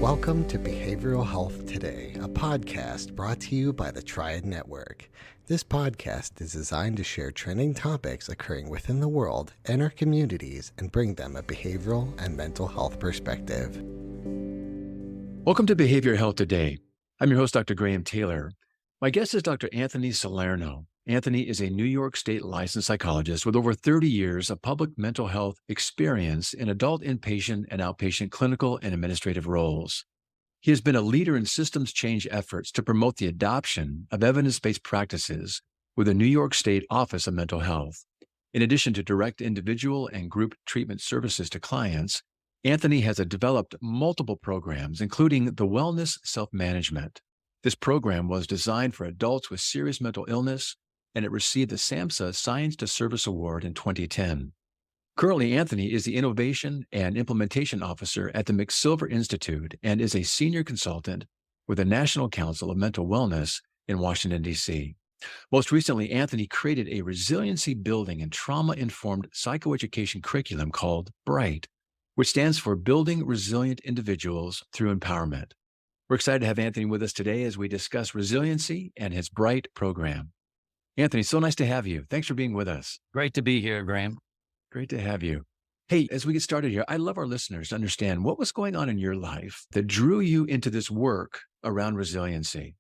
Welcome to Behavioral Health Today, a podcast brought to you by the Triad Network. This podcast is designed to share trending topics occurring within the world and our communities and bring them a behavioral and mental health perspective. Welcome to Behavioral Health Today. I'm your host, Dr. Graham Taylor. My guest is Dr. Anthony Salerno. Anthony is a New York State licensed psychologist with over 30 years of public mental health experience in adult inpatient and outpatient clinical and administrative roles. He has been a leader in systems change efforts to promote the adoption of evidence-based practices with the New York State Office of Mental Health. In addition to direct individual and group treatment services to clients, Anthony has developed multiple programs, including the Wellness Self-Management. This program was designed for adults with serious mental illness, and it received the SAMHSA Science to Service Award in 2010. Currently, Anthony is the Innovation and Implementation Officer at the McSilver Institute and is a senior consultant with the National Council of Mental Wellness in Washington, D.C. Most recently, Anthony created a resiliency building and trauma-informed psychoeducation curriculum called BRIGHT, which stands for Building Resilient Individuals Through Empowerment. We're excited to have Anthony with us today as we discuss resiliency and his BRIGHT program. Anthony, so nice to have you. Thanks for being with us. Great to be here, Graham. Great to have you. Hey, as we get started here, I'd love our listeners to understand what was going on in your life that drew you into this work around resiliency.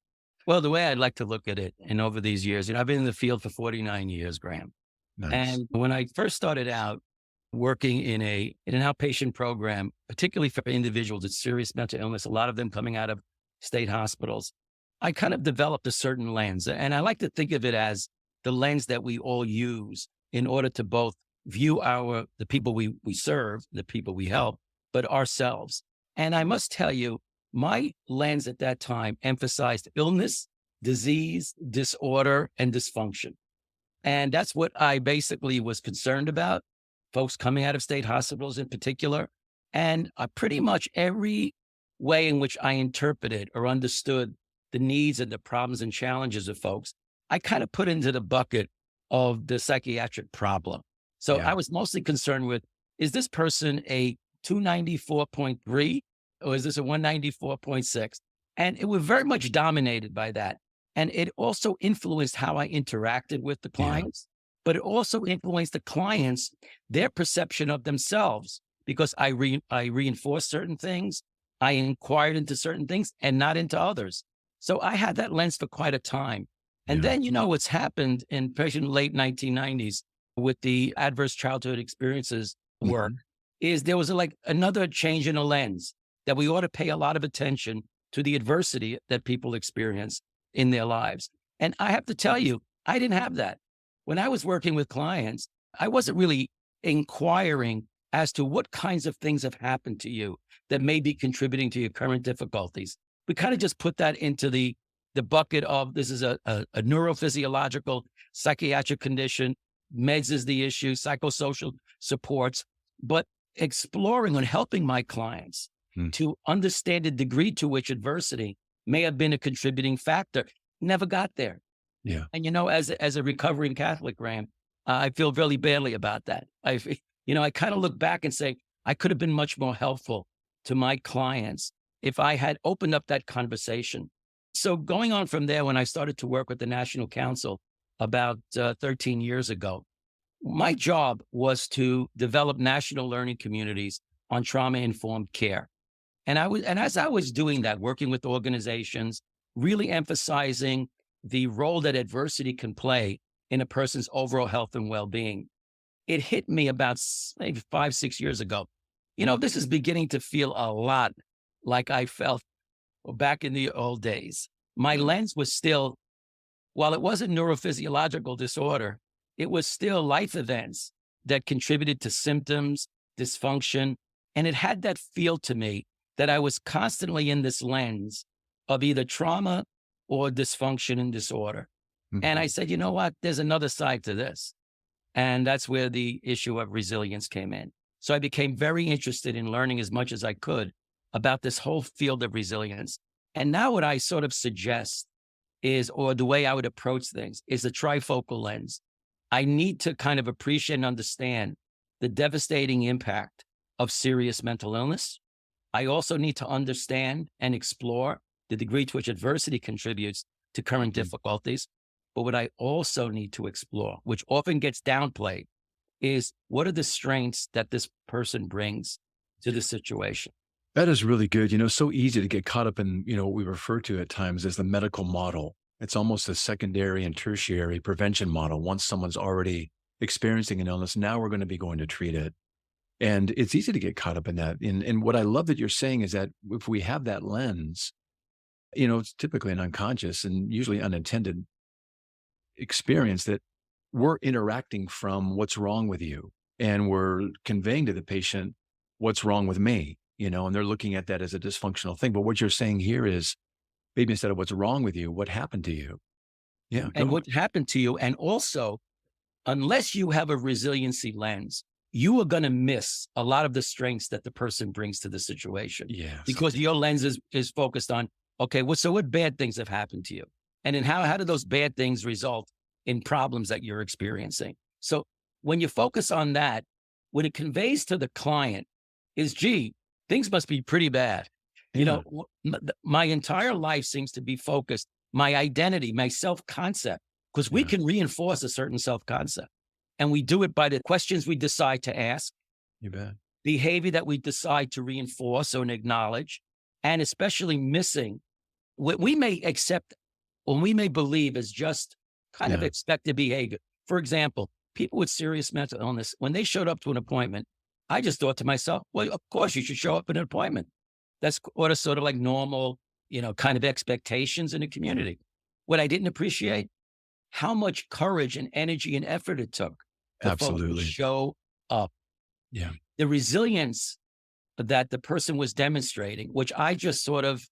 Well, the way I'd like to look at it, and over these years, I've been in the field for 49 years, Graham. Nice. And when I first started out working in an outpatient program, particularly for individuals with serious mental illness, a lot of them coming out of state hospitals, I kind of developed a certain lens. And I like to think of it as the lens that we all use in order to both view the people we serve, the people we help, but ourselves. And I must tell you, my lens at that time emphasized illness, disease, disorder, and dysfunction. And that's what I basically was concerned about, folks coming out of state hospitals in particular. And pretty much every way in which I interpreted or understood the needs and the problems and challenges of folks, I kind of put into the bucket of the psychiatric problem. So I was mostly concerned with, is this person a 294.3 or is this a 194.6? And it was very much dominated by that. And it also influenced how I interacted with the clients, but it also influenced the clients, their perception of themselves, because I reinforced certain things, I inquired into certain things and not into others. So I had that lens for quite a time. And then, what's happened in the late 1990s with the adverse childhood experiences work is there was another change in a lens that we ought to pay a lot of attention to the adversity that people experience in their lives. And I have to tell you, I didn't have that. When I was working with clients, I wasn't really inquiring as to what kinds of things have happened to you that may be contributing to your current difficulties. We kind of just put that into the bucket of this is a neurophysiological psychiatric condition. Meds is the issue, psychosocial supports, but exploring and helping my clients to understand the degree to which adversity may have been a contributing factor. Never got there. Yeah. And, as a recovering Catholic, Graham, I feel really badly about that. I kind of look back and say, I could have been much more helpful to my clients if I had opened up that conversation. So going on from there, when I started to work with the National Council about 13 years ago, my job was to develop national learning communities on trauma-informed care. And as I was doing that, working with organizations, really emphasizing the role that adversity can play in a person's overall health and well-being, it hit me about maybe 5-6 years ago. This is beginning to feel a lot like I felt back in the old days. My lens was still, while it wasn't neurophysiological disorder, it was still life events that contributed to symptoms, dysfunction, and it had that feel to me that I was constantly in this lens of either trauma or dysfunction and disorder. And I said, you know what, there's another side to this. And that's where the issue of resilience came in. So I became very interested in learning as much as I could about this whole field of resilience. And now what I sort of suggest is, or the way I would approach things, is a trifocal lens. I need to kind of appreciate and understand the devastating impact of serious mental illness, I also need to understand and explore the degree to which adversity contributes to current difficulties. But what I also need to explore, which often gets downplayed, is what are the strengths that this person brings to the situation? That is really good. So easy to get caught up in, what we refer to at times as the medical model. It's almost a secondary and tertiary prevention model. Once someone's already experiencing an illness, now we're going to be going to treat it. And it's easy to get caught up in that. And what I love that you're saying is that if we have that lens, it's typically an unconscious and usually unintended experience that we're interacting from what's wrong with you. And we're conveying to the patient what's wrong with me, and they're looking at that as a dysfunctional thing. But what you're saying here is maybe instead of what's wrong with you, what happened to you? Yeah. And what happened to you. And also, unless you have a resiliency lens, you are going to miss a lot of the strengths that the person brings to the situation. Yes. Because your lens is focused on, okay, what bad things have happened to you? And then how do those bad things result in problems that you're experiencing? So when you focus on that, what it conveys to the client is, gee, things must be pretty bad. Yeah. My entire life seems to be focused, my identity, my self-concept, because we can reinforce a certain self-concept. And we do it by the questions we decide to ask, You bet. behavior that we decide to reinforce or acknowledge, and especially missing what we may accept or we may believe as just kind of expected behavior. For example, people with serious mental illness, when they showed up to an appointment, I just thought to myself, well, of course you should show up at an appointment. That's sort of like normal, kind of expectations in a community. What I didn't appreciate, how much courage and energy and effort it took for folks to Absolutely. show up. Yeah. The resilience that the person was demonstrating, which I just sort of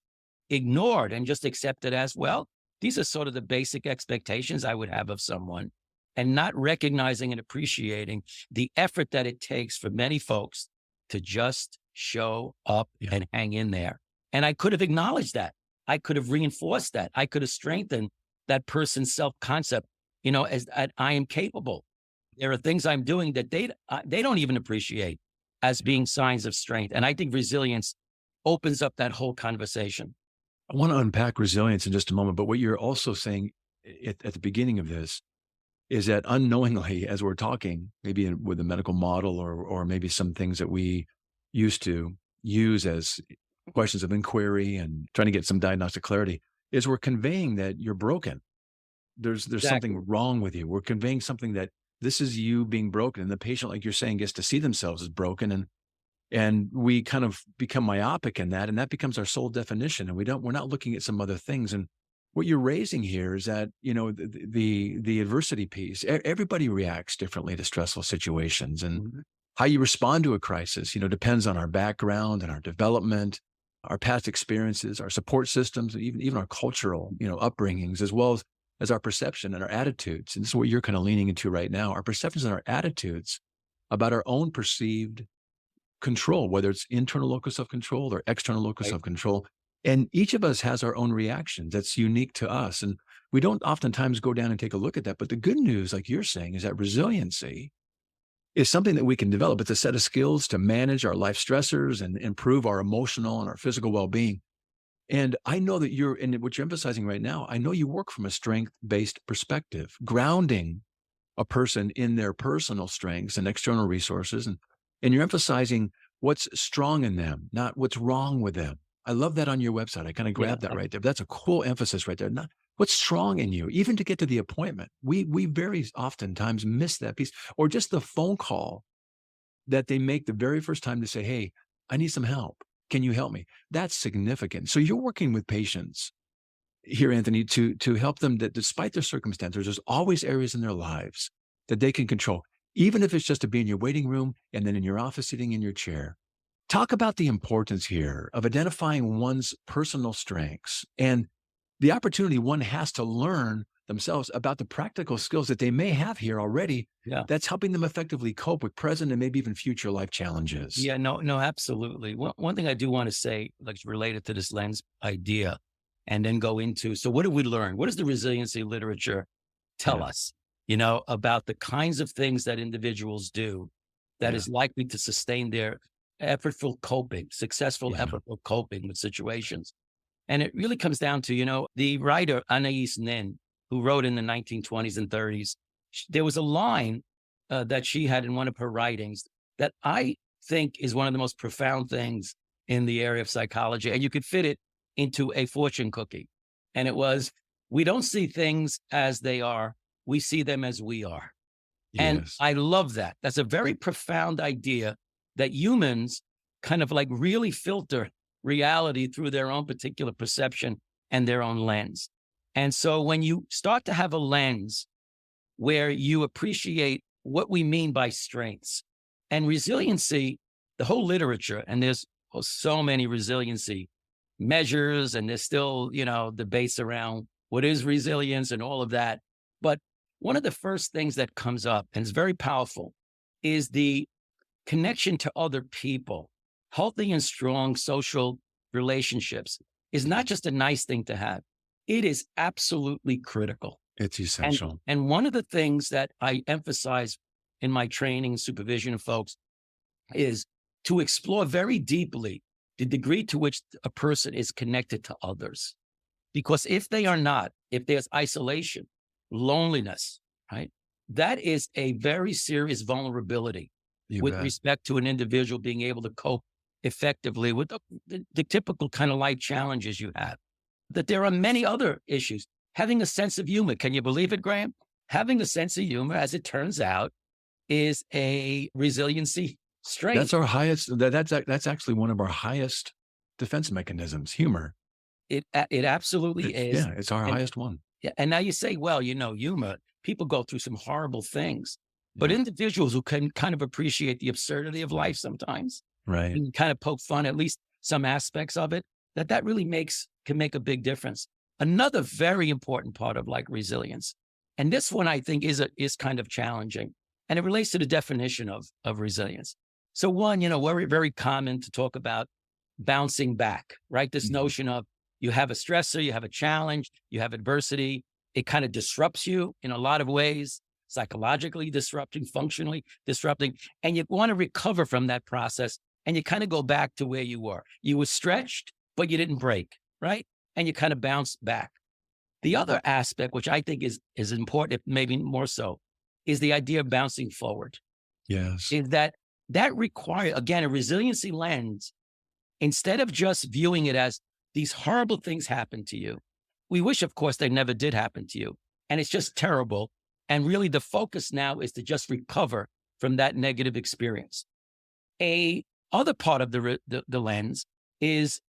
ignored and just accepted as, well, these are sort of the basic expectations I would have of someone, and not recognizing and appreciating the effort that it takes for many folks to just show up and hang in there. And I could have acknowledged that. I could have reinforced that. I could have strengthened that person's self-concept, as I am capable. There are things I'm doing that they don't even appreciate as being signs of strength. And I think resilience opens up that whole conversation. I want to unpack resilience in just a moment, but what you're also saying at the beginning of this is that unknowingly, as we're talking, maybe with a medical model or maybe some things that we used to use as questions of inquiry and trying to get some diagnostic clarity, is we're conveying that you're broken. There's Exactly. something wrong with you. We're conveying something that this is you being broken. And the patient, like you're saying, gets to see themselves as broken. And we kind of become myopic in that. And that becomes our sole definition. And we're not looking at some other things. And what you're raising here is that, the adversity piece, everybody reacts differently to stressful situations, and how you respond to a crisis, depends on our background and our development, our past experiences, our support systems, and even our cultural, upbringings, as well as our perception and our attitudes. And this is what you're kind of leaning into right now, our perceptions and our attitudes about our own perceived control, whether it's internal locus of control or external locus of control. And each of us has our own reactions that's unique to us. And we don't oftentimes go down and take a look at that. But the good news, like you're saying, is that resiliency is something that we can develop. It's a set of skills to manage our life stressors and improve our emotional and our physical well-being. And I know that and what you're emphasizing right now, I know you work from a strength-based perspective, grounding a person in their personal strengths and external resources. And you're emphasizing what's strong in them, not what's wrong with them. I love that on your website. I kind of grabbed that right there. That's a cool emphasis right there. Not what's strong in you, even to get to the appointment. We very oftentimes miss that piece, or just the phone call that they make the very first time to say, hey, I need some help. Can you help me? That's significant. So you're working with patients here, Anthony, to help them that despite their circumstances, there's always areas in their lives that they can control, even if it's just to be in your waiting room and then in your office sitting in your chair. Talk about the importance here of identifying one's personal strengths and the opportunity one has to learn themselves about the practical skills that they may have here already. Yeah. That's helping them effectively cope with present and maybe even future life challenges. Yeah, no, absolutely. One thing I do want to say, like related to this lens idea, and then go into, so what did we learn? What does the resiliency literature tell us, about the kinds of things that individuals do that is likely to sustain their effortful coping, successful, Yeah. effortful coping with situations. And it really comes down to, the writer Anais Nin, who wrote in the 1920s and 30s, there was a line that she had in one of her writings that I think is one of the most profound things in the area of psychology. And you could fit it into a fortune cookie. And it was, we don't see things as they are, we see them as we are. And Yes. I love that. That's a very profound idea that humans kind of like really filter reality through their own particular perception and their own lens. And so when you start to have a lens where you appreciate what we mean by strengths and resiliency, the whole literature, and there's so many resiliency measures, and there's still, debates around what is resilience and all of that. But one of the first things that comes up, and it's very powerful, is the connection to other people. Healthy and strong social relationships is not just a nice thing to have. It is absolutely critical. It's And, essential. and one of the things that I emphasize in my training and supervision of folks is to explore very deeply the degree to which a person is connected to others. Because if they are not, if there's isolation, loneliness, right, that is a very serious vulnerability You with bet. respect to an individual being able to cope effectively with the typical kind of life challenges you have. That there are many other issues. Having a sense of humor, can you believe it, Graham? Having a sense of humor, as it turns out, is a resiliency strength. That's our highest. That's actually one of our highest defense mechanisms. Humor. It absolutely is. Yeah, it's our And, highest one. yeah, and now you say, well, humor, people go through some horrible things, but Yeah. individuals who can kind of appreciate the absurdity of life sometimes Right. and kind of poke fun, at least some aspects of it, that really can make a big difference. Another very important part of like resilience, and this one I think is kind of challenging, and it relates to the definition of resilience. So one, very, very common to talk about bouncing back, right? This Mhm. notion of you have a stressor, you have a challenge, you have adversity. It kind of disrupts you in a lot of ways, psychologically disrupting, functionally disrupting, and you want to recover from that process. And you kind of go back to where you were. You were stretched, but you didn't break, right? And you kind of bounce back. The other aspect, which I think is important, if maybe more so, is the idea of bouncing forward. Yes. Is that requires, again, a resiliency lens. Instead of just viewing it as these horrible things happen to you, we wish, of course, they never did happen to you. And it's just terrible. And really the focus now is to just recover from that negative experience. A other part of the lens is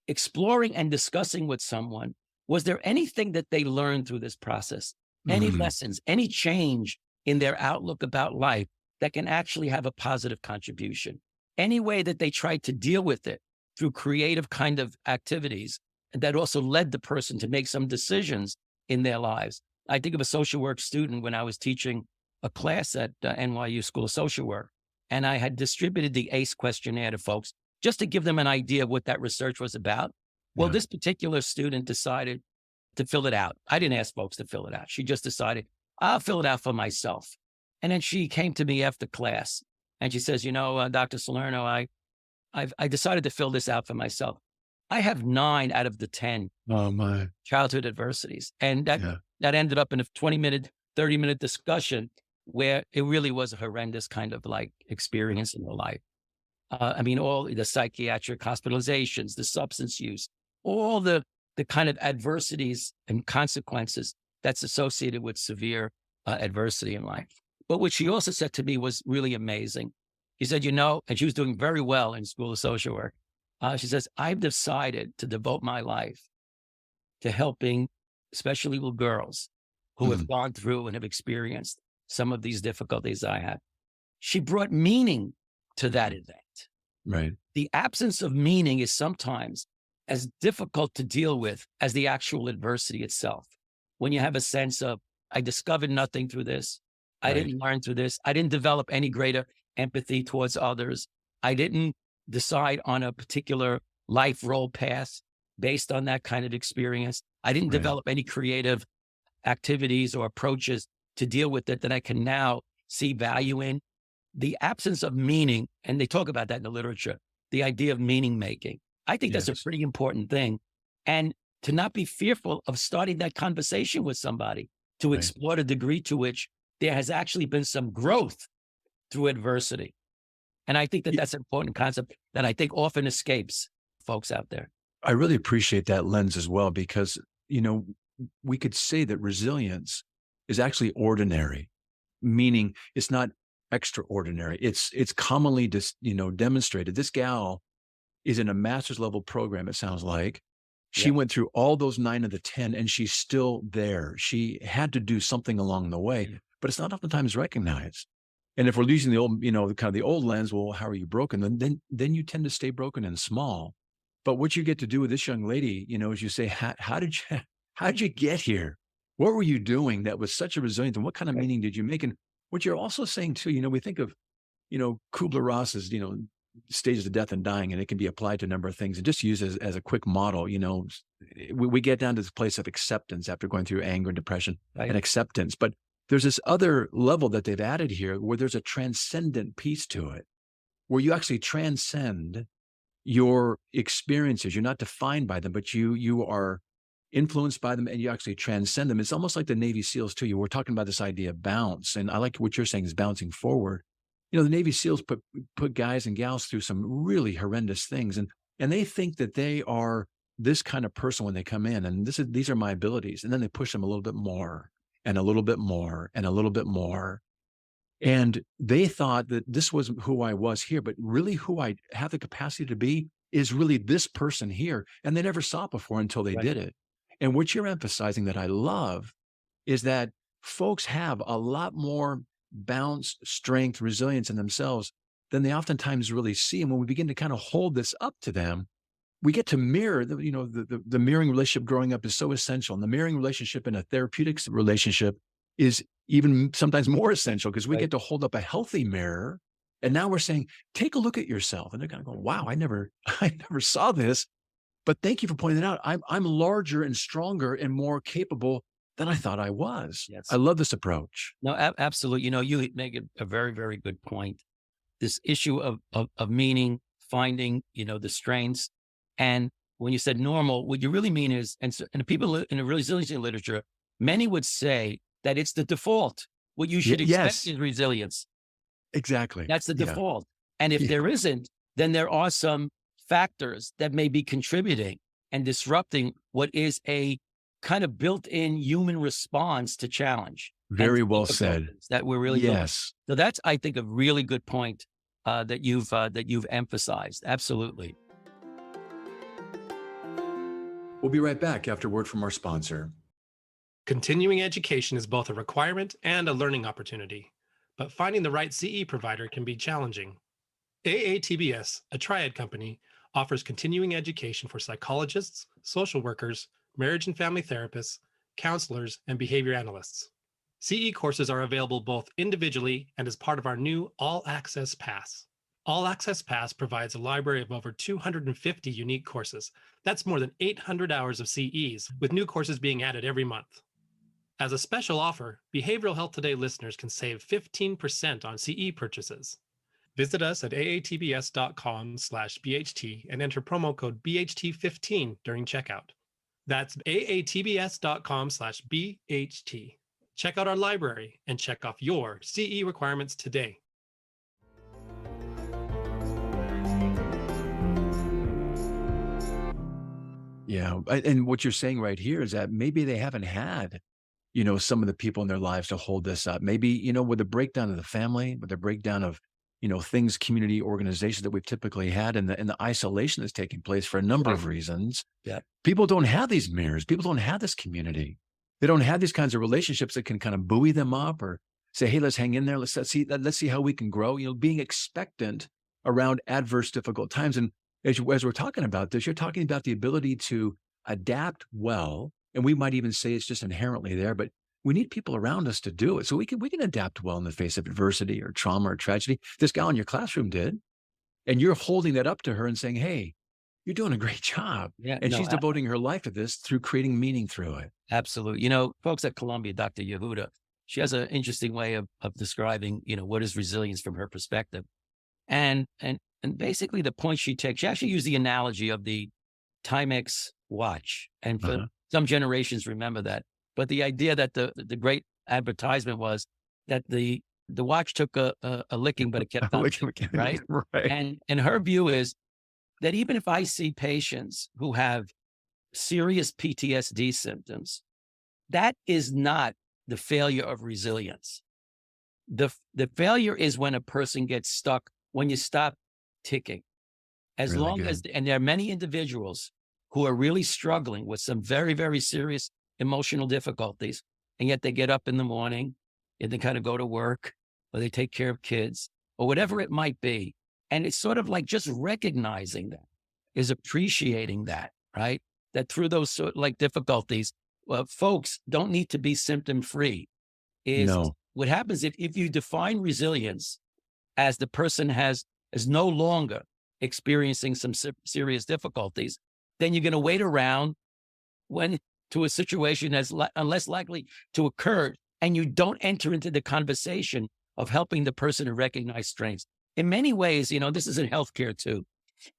exploring and discussing with someone, was there anything that they learned through this process? Any Mhm. lessons, any change in their outlook about life that can actually have a positive contribution? Any way that they tried to deal with it through creative kind of activities that also led the person to make some decisions in their lives? I think of a social work student when I was teaching a class at NYU School of Social Work, and I had distributed the ACE questionnaire to folks just to give them an idea of what that research was about. Well, Yeah. this particular student decided to fill it out. I didn't ask folks to fill it out. She just decided, I'll fill it out for myself. And then she came to me after class and she says, Dr. Salerno, I decided to fill this out for myself. I have 9 out of the 10 Oh my. childhood adversities. And Yeah. that ended up in a 20-minute, 30-minute discussion where it really was a horrendous kind of like experience in her life. All the psychiatric hospitalizations, the substance use, all the kind of adversities and consequences that's associated with severe adversity in life. But what she also said to me was really amazing. She said, and she was doing very well in School of Social Work. She says, I've decided to devote my life to helping especially little girls who have gone through and have experienced some of these difficulties I had. She brought meaning to that event. Right. The absence of meaning is sometimes as difficult to deal with as the actual adversity itself. When you have a sense of, I discovered nothing through this. I Right. didn't learn through this. I didn't develop any greater empathy towards others. I didn't decide on a particular life role path based on that kind of experience. I didn't Right. develop any creative activities or approaches to deal with it that I can now see value in. the absence of meaning, and they talk about that in the literature, the idea of meaning making. I think that's a Yes. pretty important thing. And to not be fearful of starting that conversation with somebody, to Right. explore the degree to which there has actually been some growth through adversity. And I think that Y- that's an important concept that I think often escapes folks out there. I really appreciate that lens as well, because, you know, we could say that resilience is actually ordinary, meaning it's not extraordinary. It's commonly demonstrated. This gal is in a master's level program, it sounds like. She Yeah. went through all those 9 of the 10 and she's still there. She had to do something along the way, Yeah. but it's not oftentimes recognized. And if we're using the old, kind of the old lens, well, how are you broken? Then you tend to stay broken and small. But what you get to do with this young lady, is you say, how did you how did you get here? What were you doing that was such a resilient, and what kind of Right. meaning did you make? And what you're also saying too, we think of, Kubler-Ross's, stages of death and dying, and it can be applied to a number of things. And just use as a quick model, we get down to this place of acceptance after going through anger and depression Right. and acceptance. But there's this other level that they've added here where there's a transcendent piece to it, where you actually transcend your experiences. You're not defined by them, but you are influenced by them and you actually transcend them. It's almost like the Navy SEALs too. You were talking about this idea of bounce, and I like what you're saying is bouncing forward. The Navy SEALs put guys and gals through some really horrendous things, and they think that they are this kind of person when they come in, and these are my abilities, and then they push them a little bit more and a little bit more and a little bit more. And they thought that this was who I was here, but really who I have the capacity to be is really this person here. And they never saw it before until they Right. did it. And what you're emphasizing that I love is that folks have a lot more bounce, strength, resilience in themselves than they oftentimes really see. And when we begin to kind of hold this up to them, we get to mirror the mirroring relationship growing up is so essential. And the mirroring relationship in a therapeutics relationship is even sometimes more essential because we Right. get to hold up a healthy mirror. And now we're saying, take a look at yourself. And they're kind of going, wow, I never saw this. But thank you for pointing it out. I'm larger and stronger and more capable than I thought I was. Yes. I love this approach. No, absolutely. You make a very, very good point. This issue of meaning, finding, the strengths. And when you said normal, what you really mean is, and the people in the resiliency literature, many would say that it's the default. What you should expect Yes, is resilience. exactly. That's the Yeah. default. And if Yeah. there isn't, then there are some factors that may be contributing and disrupting what is a kind of built-in human response to challenge and Very to well said. difficulties that we're really built. Yes. So that's, I think, a really good point that you've emphasized. Absolutely. We'll be right back after word from our sponsor. Continuing education is both a requirement and a learning opportunity, but finding the right CE provider can be challenging. AATBS, a triad company, offers continuing education for psychologists, social workers, marriage and family therapists, counselors, and behavior analysts. CE courses are available both individually and as part of our new All Access Pass. All Access Pass provides a library of over 250 unique courses. That's more than 800 hours of CEs, with new courses being added every month. As a special offer, Behavioral Health Today listeners can save 15% on CE purchases. Visit us at aatbs.com/BHT and enter promo code BHT15 during checkout. That's aatbs.com/BHT. Check out our library and check off your CE requirements today. Yeah. And what you're saying right here is that maybe they haven't had, some of the people in their lives to hold this up. Maybe, with the breakdown of the family, with the breakdown of, things, community organizations that we've typically had and the isolation that's taking place for a number of reasons. Yeah. People don't have these mirrors. People don't have this community. They don't have these kinds of relationships that can kind of buoy them up or say, hey, let's hang in there. Let's see how we can grow, being expectant around adverse, difficult times. And as we're talking about this, you're talking about the ability to adapt well. And we might even say it's just inherently there, but we need people around us to do it. So we can adapt well in the face of adversity or trauma or tragedy. This gal in your classroom did. And you're holding that up to her and saying, hey, you're doing a great job. Yeah. And No, she's devoting her life to this through creating meaning through it. absolutely. Folks at Columbia, Dr. Yehuda, She has an interesting way of describing, what is resilience from her perspective. And basically the point she takes, she actually used the analogy of the Timex watch. And for some generations remember that. But the idea that the great advertisement was that the watch took a licking, but it kept on ticking, right? Right. And her view is that even if I see patients who have serious PTSD symptoms, that is not the failure of resilience. The failure is when a person gets stuck, when you stop ticking. As Really long as, and there are many individuals who are really struggling with some very, very serious emotional difficulties, and yet they get up in the morning and they kind of go to work, or they take care of kids, or whatever it might be. And it's sort of like just recognizing that is appreciating that, right? That through those sort of like difficulties, well, folks don't need to be symptom free. No. What happens if you define resilience as the person is no longer experiencing some serious difficulties, then you're going to wait around when to a situation that's less likely to occur, and you don't enter into the conversation of helping the person to recognize strengths. In many ways, this is in healthcare too.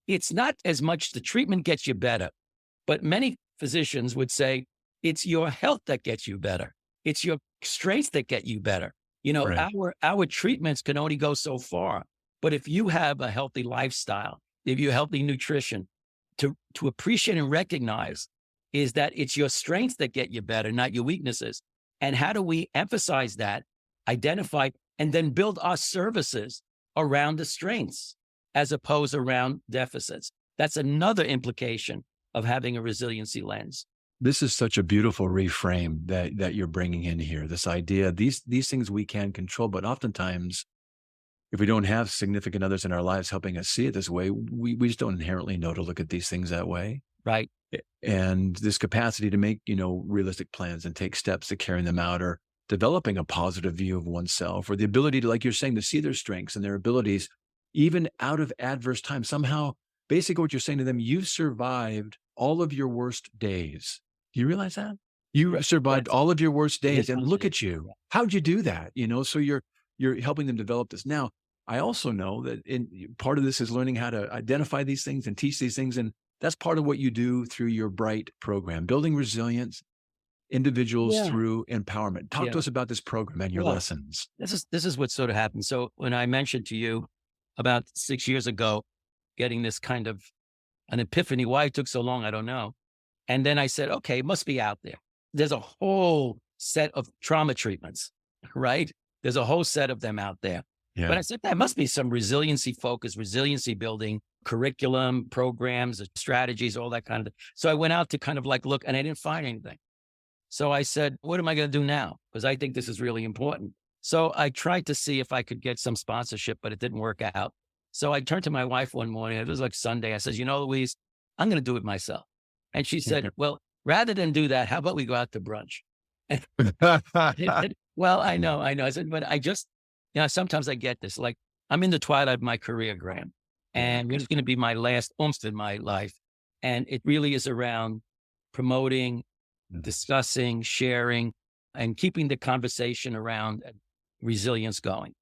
It's not as much the treatment gets you better, but many physicians would say it's your health that gets you better. It's your strengths that get you better. Right. Our treatments can only go so far, but if you have a healthy lifestyle, if you have healthy nutrition, to appreciate and recognize is that it's your strengths that get you better, not your weaknesses. And how do we emphasize that, identify, and then build our services around the strengths as opposed around deficits? That's another implication of having a resiliency lens. This is such a beautiful reframe that you're bringing in here. This idea, these things we can control, but oftentimes, if we don't have significant others in our lives helping us see it this way, we just don't inherently know to look at these things that way. Right. And this capacity to make, realistic plans and take steps to carrying them out, or developing a positive view of oneself, or the ability to, like you're saying, to see their strengths and their abilities, even out of adverse times. Somehow, basically what you're saying to them, you've survived all of your worst days. Do you realize that? You survived all of your worst days, and look at you. How'd you do that? So you're helping them develop this. Now, I also know that part of this is learning how to identify these things and teach these things. And that's part of what you do through your BRIGHT program, building resilience, individuals through empowerment. Talk to us about this program and your lessons. This is what sort of happened. So when I mentioned to you about 6 years ago, getting this kind of an epiphany, why it took so long, I don't know. And then I said, okay, it must be out there. There's a whole set of trauma treatments, right? There's a whole set of them out there. Yeah. But I said, there must be some resiliency focus, resiliency building, curriculum, programs, strategies, all that kind of thing. So I went out to kind of like look, and I didn't find anything. So I said, what am I going to do now? Because I think this is really important. So I tried to see if I could get some sponsorship, but it didn't work out. So I turned to my wife one morning. It was like Sunday. I said, Louise, I'm going to do it myself. And she said, well, rather than do that, how about we go out to brunch? Well, I know. I said, but I just, sometimes I get this, like I'm in the twilight of my career, Graham, and it's going to be my last oomph in my life. And it really is around promoting, discussing, sharing, and keeping the conversation around resilience going.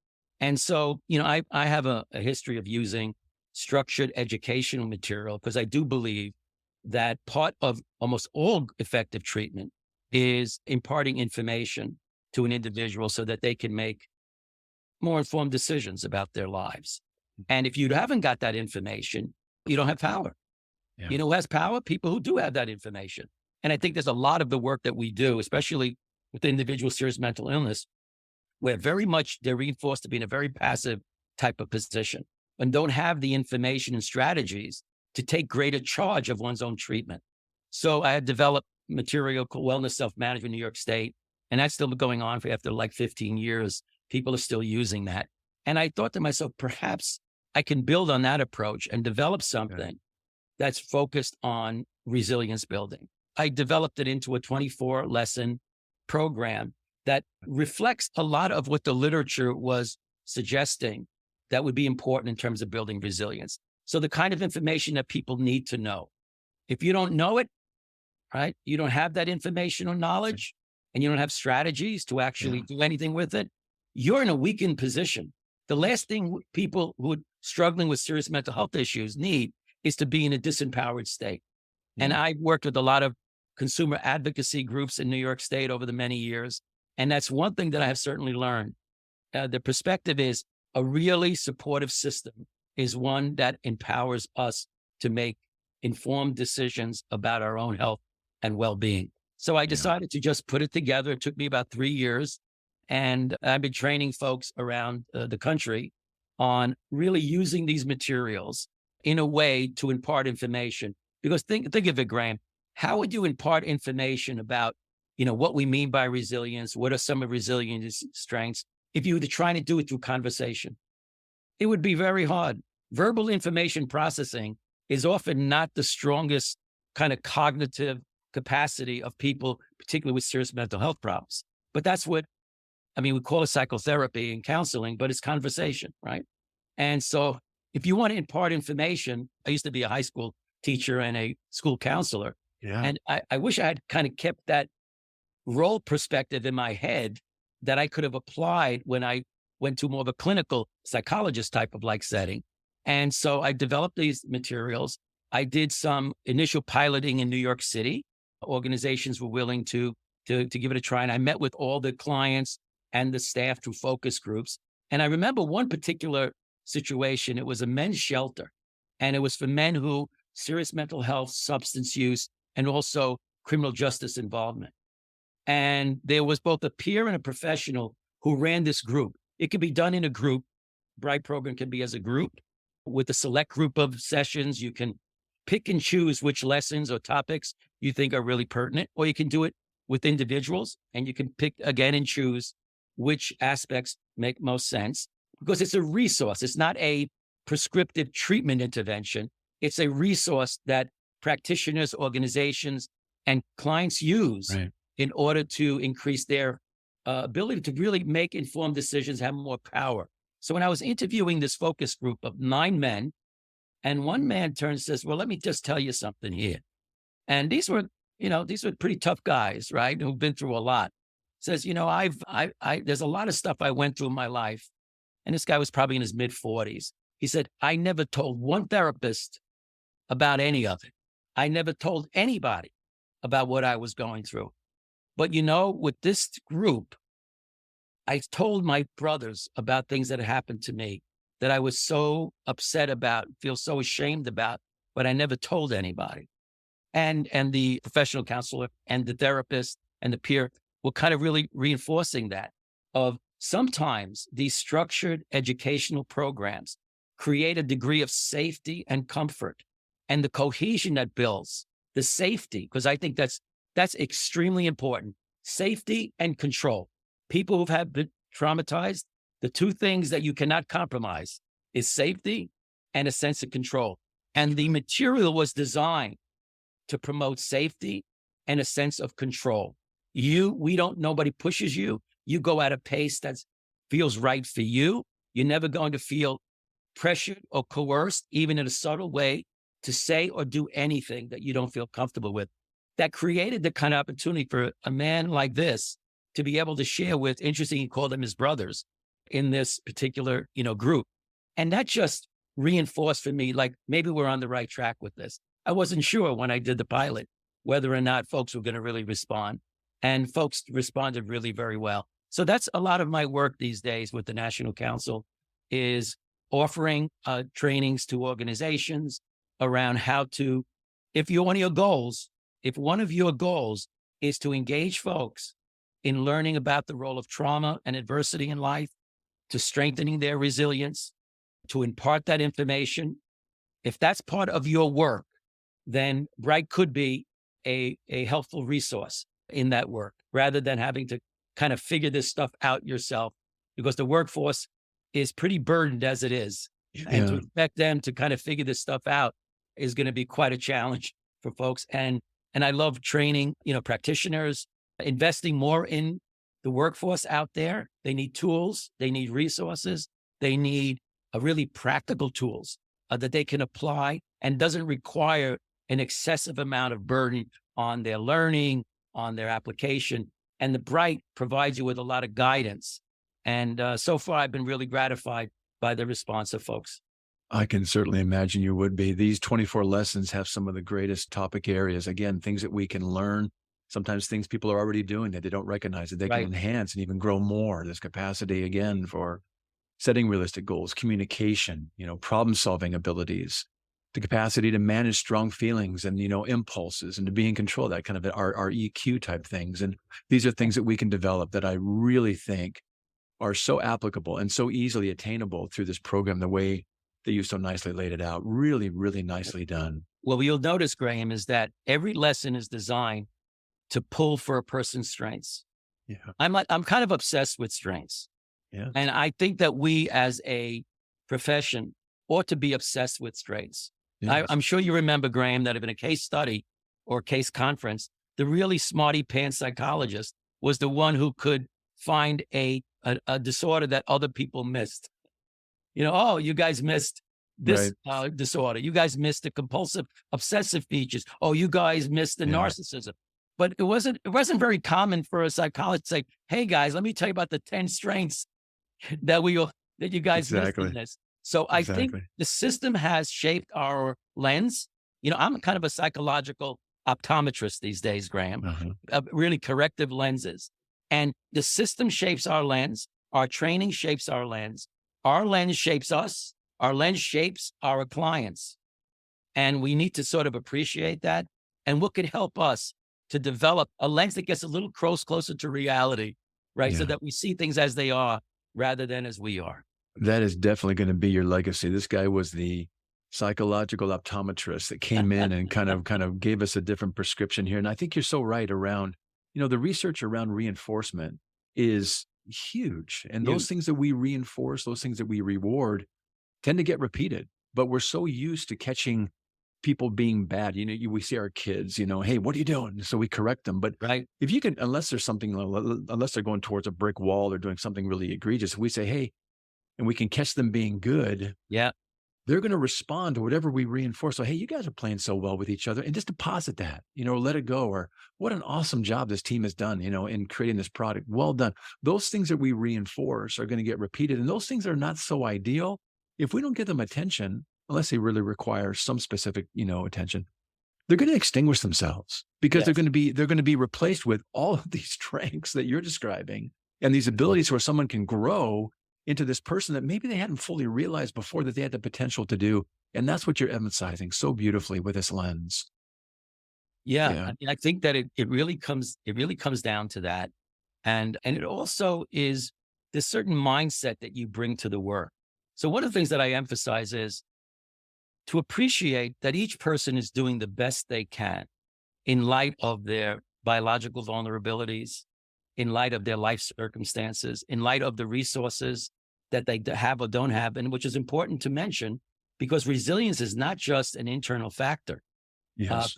And so, I have a history of using structured educational material because I do believe that part of almost all effective treatment is imparting information to an individual so that they can make more informed decisions about their lives. And if you haven't got that information, you don't have power. Yeah. Who has power? People who do have that information. And I think there's a lot of the work that we do, especially with individuals with serious mental illness, where very much they're reinforced to be in a very passive type of position and don't have the information and strategies to take greater charge of one's own treatment. So I had developed material called Wellness Self-Management in New York State, and that's still going on after like 15 years. People are still using that. And I thought to myself, perhaps I can build on that approach and develop something that's focused on resilience building. I developed it into a 24-lesson program that reflects a lot of what the literature was suggesting that would be important in terms of building resilience. So the kind of information that people need to know. If you don't know it, right, you don't have that information or knowledge, and you don't have strategies to actually do anything with it, you're in a weakened position. The last thing people who are struggling with serious mental health issues need is to be in a disempowered state. And Yeah. I've worked with a lot of consumer advocacy groups in New York State over the many years. And that's one thing that I have certainly learned. The perspective is a really supportive system is one that empowers us to make informed decisions about our own health and well-being. So I decided to just put it together. It took me about 3 years. And I've been training folks around the country on really using these materials in a way to impart information. Because think of it, Graham, how would you impart information about, what we mean by resilience? What are some of resilience strengths? If you were trying to do it through conversation, it would be very hard. Verbal information processing is often not the strongest kind of cognitive capacity of people, particularly with serious mental health problems. But that's what, we call it psychotherapy and counseling, but it's conversation, right? And so if you want to impart information, I used to be a high school teacher and a school counselor. Yeah. And I wish I had kind of kept that role perspective in my head that I could have applied when I went to more of a clinical psychologist type of setting. And so I developed these materials. I did some initial piloting in New York City. Organizations were willing to give it a try. And I met with all the clients and the staff through focus groups. And I remember one particular situation. It was a men's shelter. And it was for men who serious mental health, substance use, and also criminal justice involvement. And there was both a peer and a professional who ran this group. It could be done in a group. Bright program can be as a group with a select group of sessions. You can pick and choose which lessons or topics you think are really pertinent, or you can do it with individuals and you can pick again and choose which aspects make most sense because it's a resource. It's not a prescriptive treatment intervention. It's a resource that practitioners, organizations, and clients use in order to increase their ability to really make informed decisions, have more power. So when I was interviewing this focus group of 9 men, and one man turns and says, well, let me just tell you something here. And these were pretty tough guys, right? Who've been through a lot. Says, there's a lot of stuff I went through in my life. And this guy was probably in his mid 40s. He said, I never told one therapist about any of it. I never told anybody about what I was going through. But with this group, I told my brothers about things that had happened to me that I was so upset about, feel so ashamed about, but I never told anybody. And the professional counselor and the therapist and the peer were kind of really reinforcing that of sometimes these structured educational programs create a degree of safety and comfort and the cohesion that builds the safety, because I think that's extremely important. Safety and control. People who've been traumatized, the two things that you cannot compromise is safety and a sense of control. And the material was designed to promote safety and a sense of control. Nobody pushes you. You go at a pace that feels right for you. You're never going to feel pressured or coerced, even in a subtle way, to say or do anything that you don't feel comfortable with. That created the kind of opportunity for a man like this to be able to share with, interesting, he called them his brothers in this particular, group. And that just reinforced for me, maybe we're on the right track with this. I wasn't sure when I did the pilot, whether or not folks were going to really respond. And folks responded really very well. So that's a lot of my work these days with the National Council is offering trainings to organizations around how to, if one of your goals is to engage folks in learning about the role of trauma and adversity in life, to strengthening their resilience, to impart that information, if that's part of your work, then Bright could be a helpful resource in that work, rather than having to kind of figure this stuff out yourself, because the workforce is pretty burdened as it is. And to expect them to kind of figure this stuff out is going to be quite a challenge for folks. And I love training, practitioners, investing more in the workforce out there. They need tools, they need resources, they need really practical tools that they can apply and doesn't require an excessive amount of burden on their learning, on their application. and the bright provides you with a lot of guidance. And so far, I've been really gratified by the response of folks. I can certainly imagine you would be. These 24 lessons have some of the greatest topic areas. Again, things that we can learn, sometimes things people are already doing that they don't recognize that they Right. can enhance and even grow more. This capacity, again, for setting realistic goals, communication, problem solving abilities, the capacity to manage strong feelings and, impulses and to be in control, that kind of our EQ type things. And these are things that we can develop that I really think are so applicable and so easily attainable through this program, the way that you so nicely laid it out. Really, really nicely done. Well, you'll notice, Graham, is that every lesson is designed to pull for a person's strengths. Yeah. I'm kind of obsessed with strengths. Yeah. And I think that we as a profession ought to be obsessed with strengths. Yes. I'm sure you remember, Graham, that in a case study or case conference, the really smarty pants psychologist was the one who could find a disorder that other people missed. Oh, you guys missed this disorder. You guys missed the compulsive obsessive features. Oh, you guys missed the narcissism. But it wasn't very common for a psychologist to say, hey guys, let me tell you about the 10 strengths that you guys missed in this. So I think the system has shaped our lens. I'm kind of a psychological optometrist these days, Graham, really corrective lenses. And the system shapes our lens. Our training shapes our lens. Our lens shapes us. Our lens shapes our clients. And we need to sort of appreciate that. And what could help us to develop a lens that gets a little closer to reality, right? Yeah. So that we see things as they are rather than as we are. That is definitely going to be your legacy. This guy was the psychological optometrist that came in and kind of gave us a different prescription here. And I think you're so right around, the research around reinforcement is huge. And those things that we reinforce, those things that we reward tend to get repeated. But we're so used to catching people being bad. We see our kids, hey, what are you doing? So we correct them. But if you can, unless they're going towards a brick wall or doing something really egregious, we say, hey, and we can catch them being good. Yeah. They're going to respond to whatever we reinforce. So, hey, you guys are playing so well with each other, and just deposit that, let it go. Or what an awesome job this team has done, in creating this product. Well done. Those things that we reinforce are going to get repeated. And those things are not so ideal. If we don't give them attention, unless they really require some specific, attention, they're going to extinguish themselves because they're going to be replaced with all of these strengths that you're describing and these abilities where someone can grow into this person that maybe they hadn't fully realized before that they had the potential to do. And that's what you're emphasizing so beautifully with this lens. Yeah. I think that it really comes down to that. And it also is this certain mindset that you bring to the work. So one of the things that I emphasize is to appreciate that each person is doing the best they can in light of their biological vulnerabilities, in light of their life circumstances, in light of the resources that they have or don't have, and which is important to mention because resilience is not just an internal factor. Yes.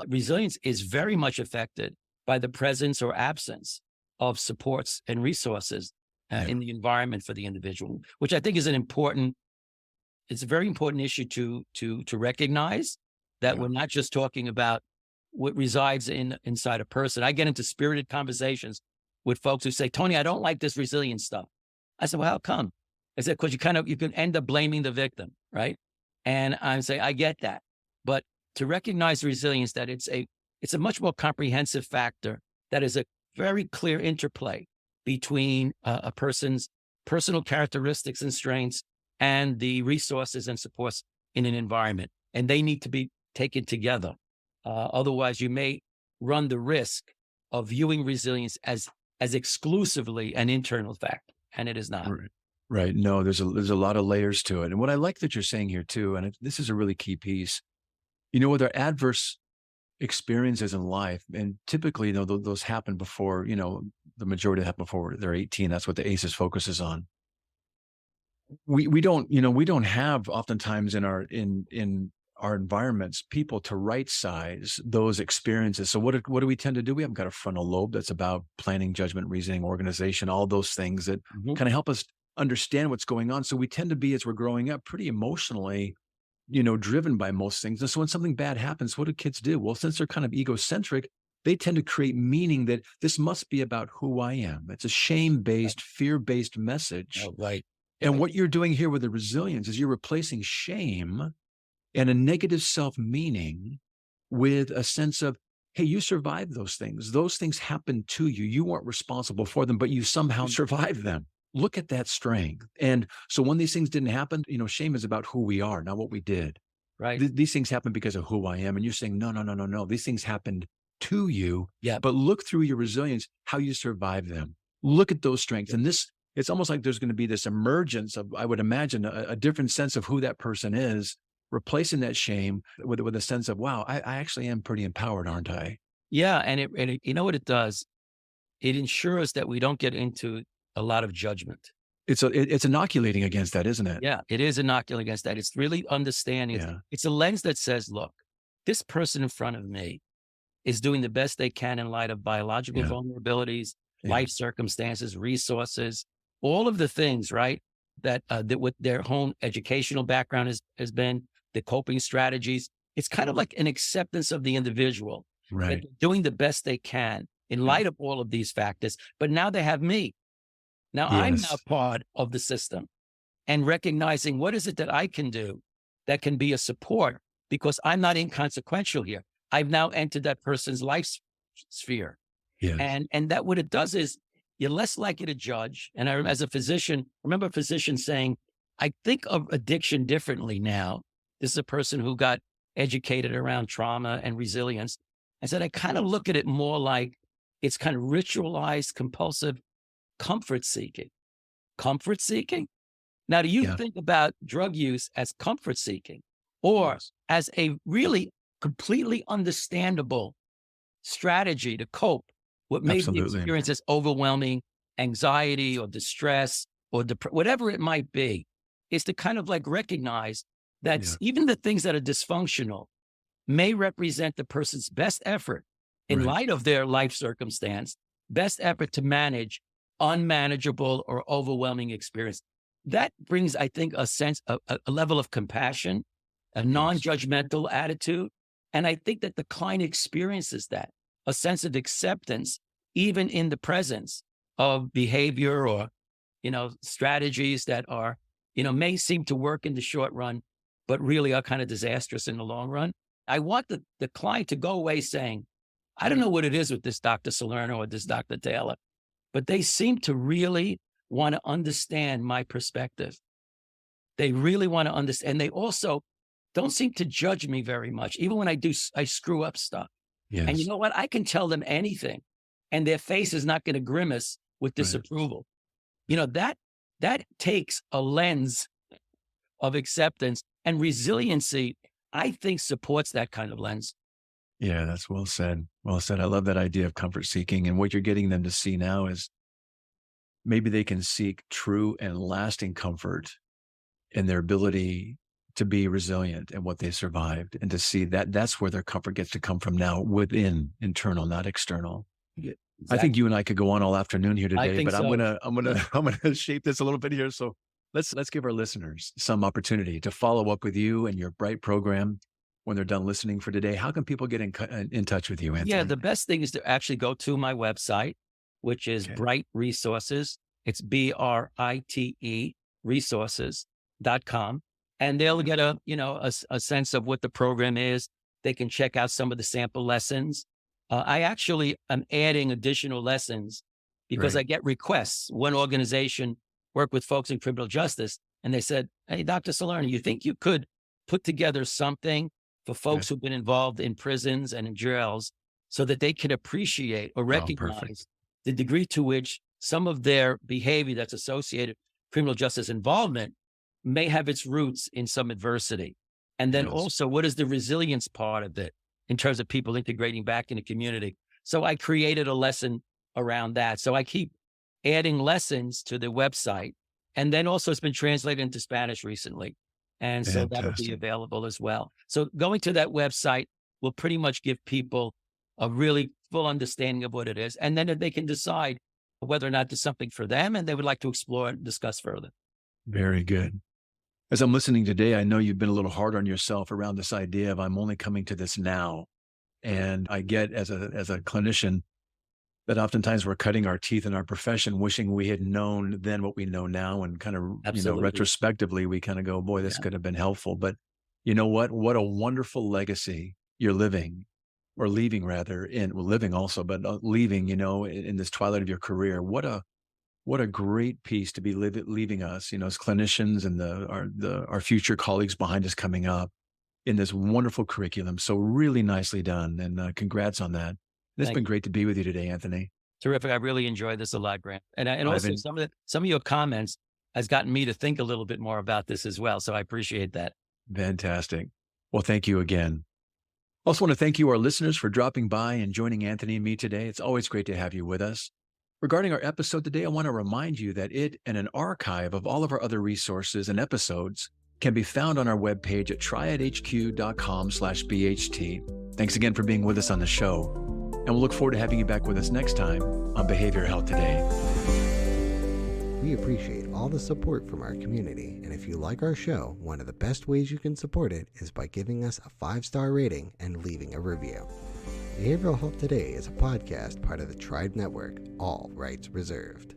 Resilience is very much affected by the presence or absence of supports and resources in the environment for the individual, which I think is it's a very important issue to recognize that we're not just talking about what resides inside a person. I get into spirited conversations with folks who say, Tony, I don't like this resilience stuff. I said, well, how come? I said, because you can end up blaming the victim, right? And I say, I get that. But to recognize resilience, that it's a much more comprehensive factor that is a very clear interplay between a person's personal characteristics and strengths and the resources and supports in an environment. And they need to be taken together. Otherwise, you may run the risk of viewing resilience as exclusively an internal factor, and it is not. Right. No, there's a lot of layers to it. And what I like that you're saying here too, and this is a really key piece, with our adverse experiences in life, and typically, those happen before, the majority happen before they're 18. That's what the ACEs focuses on. We don't have oftentimes in our environments people to right size those experiences. So what do we tend to do? We haven't got a frontal lobe that's about planning, judgment, reasoning, organization, all those things that kind of help us understand what's going on. So we tend to be, as we're growing up, pretty emotionally, driven by most things. And so when something bad happens, what do kids do? Well, since they're kind of egocentric, they tend to create meaning that this must be about who I am. It's a shame-based, fear-based message. Oh, right. And what you're doing here with the resilience is you're replacing shame and a negative self-meaning with a sense of, hey, you survived those things. Those things happened to you. You weren't responsible for them, but you somehow survived them. Look at that strength. And so when these things didn't happen, shame is about who we are, not what we did. Right. These things happen because of who I am. And you're saying, no, no, no, no, no. These things happened to you. Yeah. But look through your resilience, how you survived them. Look at those strengths. And it's almost like there's going to be this emergence of, I would imagine, a different sense of who that person is, replacing that shame with a sense of, wow, I actually am pretty empowered, aren't I? Yeah. And it, you know what it does? It ensures that we don't get into a lot of judgment. It's inoculating against that, isn't it? Yeah, it is inoculating against that. It's really understanding. Yeah. It's a lens that says, look, this person in front of me is doing the best they can in light of biological vulnerabilities, life circumstances, resources, all of the things, right? That what their own educational background has been, the coping strategies. It's kind of like an acceptance of the individual, Right. that they're doing the best they can in light of all of these factors. But now they have me. Now I'm now part of the system, and recognizing what is it that I can do that can be a support, because I'm not inconsequential here. I've now entered that person's life sphere. Yes. And that what it does is you're less likely to judge. And as a physician, I remember a physician saying, I think of addiction differently now. This is a person who got educated around trauma and resilience. I said, I kind of look at it more like it's kind of ritualized, compulsive comfort seeking. Comfort seeking? Now, do you think about drug use as comfort seeking, or as a really completely understandable strategy to cope what may be experienced as overwhelming anxiety or distress or whatever it might be, is to kind of like recognize that even the things that are dysfunctional may represent the person's best effort in light of their life circumstance, best effort to manage unmanageable or overwhelming experience. That brings, I think, a sense of a level of compassion, a non-judgmental attitude. And I think that the client experiences that, a sense of acceptance, even in the presence of behavior or, strategies that are, may seem to work in the short run, but really are kind of disastrous in the long run. I want the client to go away saying, I don't know what it is with this Dr. Salerno or this Dr. Taylor, but they seem to really want to understand my perspective. They really want to understand. And they also don't seem to judge me very much. Even when I screw up stuff. Yes. And you know what? I can tell them anything and their face is not going to grimace with disapproval. That takes a lens of acceptance, and resiliency, I think, supports that kind of lens. Yeah, that's well said. Well said. I love that idea of comfort seeking. And what you're getting them to see now is maybe they can seek true and lasting comfort in their ability to be resilient and what they survived, and to see that that's where their comfort gets to come from now, within, internal, not external. Yeah, I think you and I could go on all afternoon here I today, think but so. I'm gonna shape this a little bit here. So let's give our listeners some opportunity to follow up with you and your Bright program when they're done listening for today. How can people get in touch with you, Anthony? Yeah, the best thing is to actually go to my website, which is Bright Resources. It's BRITE resources.com. And they'll get a sense of what the program is. They can check out some of the sample lessons. I actually am adding additional lessons because I get requests. One organization worked with folks in criminal justice, and they said, hey, Dr. Salerno, you think you could put together something for folks who've been involved in prisons and in jails so that they can appreciate or recognize the degree to which some of their behavior that's associated with criminal justice involvement may have its roots in some adversity. And then also, what is the resilience part of it in terms of people integrating back in the community? So I created a lesson around that. So I keep adding lessons to the website. And then also it's been translated into Spanish recently. And so that'll be available as well. So going to that website will pretty much give people a really full understanding of what it is. And then they can decide whether or not there's something for them and they would like to explore and discuss further. Very good. As I'm listening today, I know you've been a little hard on yourself around this idea of I'm only coming to this now. And I get as a clinician that oftentimes we're cutting our teeth in our profession, wishing we had known then what we know now. And kind of, Absolutely. retrospectively, we kind of go, boy, this Yeah. could have been helpful. But you know what? What a wonderful legacy you're living, or leaving rather, living also, but leaving, in this twilight of your career. What a great piece to be leaving us, as clinicians and our future colleagues behind us coming up in this wonderful curriculum. So really nicely done, and congrats on that. It's Thank been you. great to be with you today, Anthony. Terrific. I really enjoyed this a lot, Grant. And I've also been some of your comments has gotten me to think a little bit more about this as well. So I appreciate that. fantastic. Well, thank you again. Also want to thank you, our listeners, for dropping by and joining Anthony and me today. It's always great to have you with us. Regarding our episode today, I want to remind you that it and an archive of all of our other resources and episodes can be found on our webpage at triadhq.com/BHT. Thanks again for being with us on the show, and we'll look forward to having you back with us next time on Behavioral Health Today. We appreciate all the support from our community, and if you like our show, one of the best ways you can support it is by giving us a 5-star rating and leaving a review. Behavioral Health Today is a podcast part of the Tribe Network, all rights reserved.